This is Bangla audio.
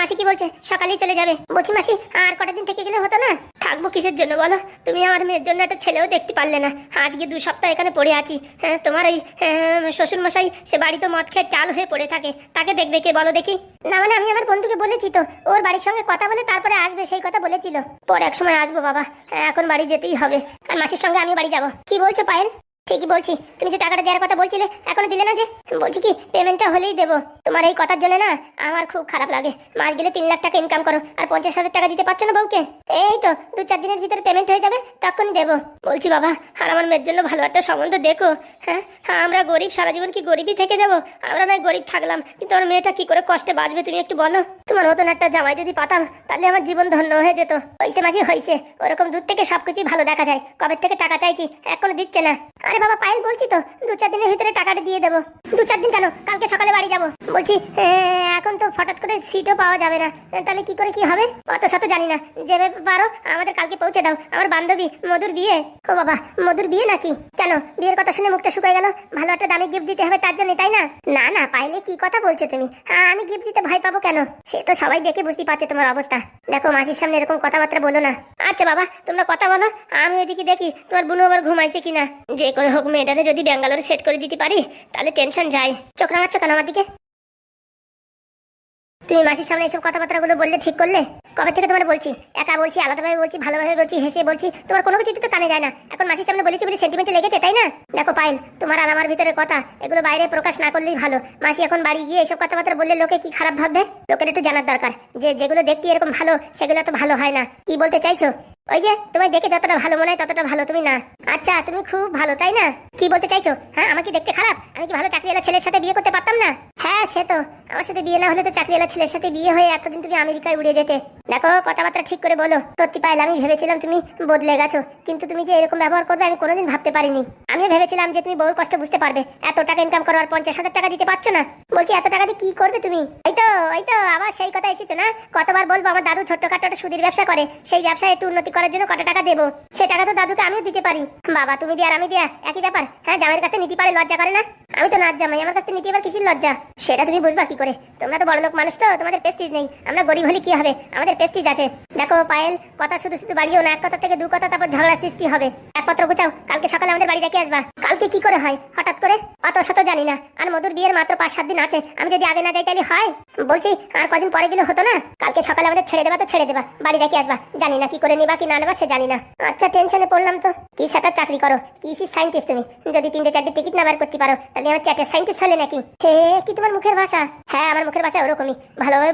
মাসি কি বলছে? সকালেই চলে যাবে। বলছি মাসি আর কটা দিন থেকে গেলে হতো না? থাকবো কিসের জন্য বলো? তুমি আমার মেয়ের জন্য একটা ছেলেও দেখতে পারলে না। আজকে 2 সপ্তাহ এখানে পড়ে আছি। হ্যাঁ, তোমার এই শ্বশুর মশাই সে বাড়িতে মদ খেয়ে চাল হয়ে পড়ে থাকে, তাকে দেখবে কে বলো দেখি? না মানে আমি আমার বন্ধুকে বলেছি তো, ওর বাড়ির সঙ্গে কথা বলে তারপরে আসবে, সেই কথা বলেছিল। পরে এক সময় আসবো বাবা, এখন বাড়ি যেতেই হবে। আর মাসির সঙ্গে আমি বাড়ি যাব। কি বলছো পায়েল? ঠিকই বলছি। তুমি যে টাকাটা দেওয়ার কথা বলছিলে এখনো দিলে না যে? বলছি কি পেমেন্টটা হলেই দেবো। তোমার এই কথার জন্য না আমার খুব খারাপ লাগে। মাস গেলে 3 লাখ টাকা ইনকাম করো আর 50,000 টাকা দিতে পারছো না বউকে। এই তো 2-4 দিনের ভিতরে পেমেন্ট হয়ে যাবে, তখনই দেবো। বলছি বাবা, আর আমার মেয়ের জন্য ভালো একটা সম্বন্ধ দেখো। হ্যাঁ, আমরা গরিব, সারা জীবন কি গরিবই থেকে যাবো? আমরা নয় গরিব থাকলাম, কিন্তু আমার মেয়েটা কি করে কষ্টে বাঁচবে তুমি একটু বলো। তোমার মতন একটা জামাই যদি পাতাম তাহলে আমার জীবন ধন্য হয়ে যেত। হইছে মাসি হইছে, ওরকম দূর থেকে সবকিছুই ভালো দেখা যায়। কবে থেকে টাকা চাইছি, এখনো দিচ্ছে না। আরে বাবা পায়েল, বলছি তো 2-4 দিনের ভিতরে টাকাটা দিয়ে দেবো। 2-4 দিন কেন, কালকে সকালে বাড়ি যাবো। বলছি এখন তো হঠাৎ করে সিটও পাওয়া যাবে না, তাহলে কি করে কি হবে অত শত জানি না। যেভাবে পারো আমাদের কালকে পৌঁছে দাও। আমার বান্ধবী মধুর বিয়ে। ও বাবা, মধুর বিয়ে নাকি? কেন, বিয়ের কথা শুনে মুখটা শুকিয়ে গেল? ভালো একটা দামি গিফট দিতে হবে তার জন্য, তাই না? না না পাইলে কি কথা বলছো তুমি? আমি গিফট দিতে ভয় পাবো কেন? সে তো সবাই দেখে বুঝতে পারছে তোমার অবস্থা। দেখো মাসির সামনে এরকম কথাবার্তা বলো না। আচ্ছা বাবা, তোমরা কথা বলো, আমি ওইদিকে দেখি তোমার বুনু আবার ঘুমাইছে কিনা। যে করে হোক মেয়েটারে যদি ব্যাঙ্গালোরে সেট করে দিতে পারি তাহলে টেনশন যায়। চোখ রাঙাচ্ছ কেন আমার দিকে? তুমি মাসির সামনে এসব কথাবার্তাগুলো বললে ঠিক করলে? কবে থেকে তোমার বলছি, একা বলছি, আলাদাভাবে বলছি, ভালোভাবে বলছি, হেসে বলছি, তোমার কোনো কিছু তো কানে যায় না। এখন মাসির সামনে বলেছি বলে সেন্টিমেন্টে লেগেছে, তাই না? দেখো পায়েল, তোমার আর আমার ভিতরে কথা এগুলো বাইরে প্রকাশ না করলেই ভালো। মাসি এখন বাড়ি গিয়ে এসব কথাবার্তা বললে লোকে কি খারাপ ভাববে? লোকের একটু জানার দরকার যে যেগুলো দেখতে এরকম ভালো সেগুলো তো ভালো হয় না। কি বলতে চাইছো? ওই যে তোমায় দেখে যতটা ভালো মনে হয় ততটা ভালো তুমি না। আচ্ছা তুমি খুব ভালো, তাই না? কি বলতে চাইছো? হ্যাঁ, আমাকে দেখতে খারাপ? আমি কি ভালো চাকরিওয়ালা ছেলের সাথে বিয়ে করতে পারতাম না? হ্যাঁ সে তো, আমার সাথে বিয়ে না হলে তো চাকরিওয়ালা ছেলের সাথে বিয়ে হয়ে এতদিন তুমি আমেরিকায় উড়ে যেতে। দেখো কথাবার্তা ঠিক করে বলো। সত্যি পাইল, আমি ভেবেছিলাম তুমি বদলে গেছো, কিন্তু তুমি যে এরকম ব্যবহার করবে আমি কোনোদিন ভাবতে পারিনি। আমিও ভেবেছিলাম যে তুমি বউর কষ্ট বুঝতে পারবে। এত টাকা ইনকাম করো আর 50,000 টাকা দিতে পারছো না। বলছি এত টাকা দিয়ে কি করবে তুমি? এই তো আবার সেই কথা এসেছো না? কতবার বলবো আমার দাদু ছোট্টখাটো একটা সুদির ব্যবসা করে, সেই ব্যবসায় একটু উন্নতি করার জন্য কত টাকা দেবো। সে টাকা তো দাদুকে আমিও দিতে পারি। বাবা তুমি দিয়ে আর আমি দিয়া একই ব্যাপার? হ্যাঁ, জামাইয়ের কাছে নিতে পারে, লজ্জা করে না? আমি তো নাচ জামাই, আমার কাছে নিতে এবার কিসের লজ্জা? সেটা তুমি বুঝবা কি করে? তোমরা তো বড়লোক মানুষ, তো তোমাদের প্রেস্টিজ নেই। আমরা গরিব হলে কি হবে, আমাদের প্রেস্টিজ আছে। দেখো পায়েল, কথা শুধু শুধু বাড়িও না, এক কথা থেকে 2 কথা, তারপর ঝগড়া সৃষ্টি হবে। একপত্র গুছাও, কালকে সকালে আমাদের বাড়ি রেখে আসবা। কালকে কি করে হয় হঠাৎ করে? অত শত জানি না। আর মধুর বিয়ের মাত্র 5-7 দিন আছে, আমি যদি আগে না যাই তাহলে হয়? বলছি আর কদিন পরে গেলে হতো না? কালকে সকালে আমাদের ছেড়ে দেবা তো ছেড়ে দেবা, বাড়ি রেখে আসবা। জানি না কি করে নিবা কি না নেবা সে জানি না। আচ্ছা টেনশনে পড়লাম তো। কি সেটার চাকরি করো? কিসি সায়েন্টিস্ট তুমি? যদি 3-4টি টিকিট না বার করতে পারো তাহলে আমার চ্যাটের সায়েন্টিস্ট হলে নাকি? হে কি তোমার মুখের ভাষা? হ্যাঁ আমার মুখের ভাষা ওরকমই, ভালোভাবে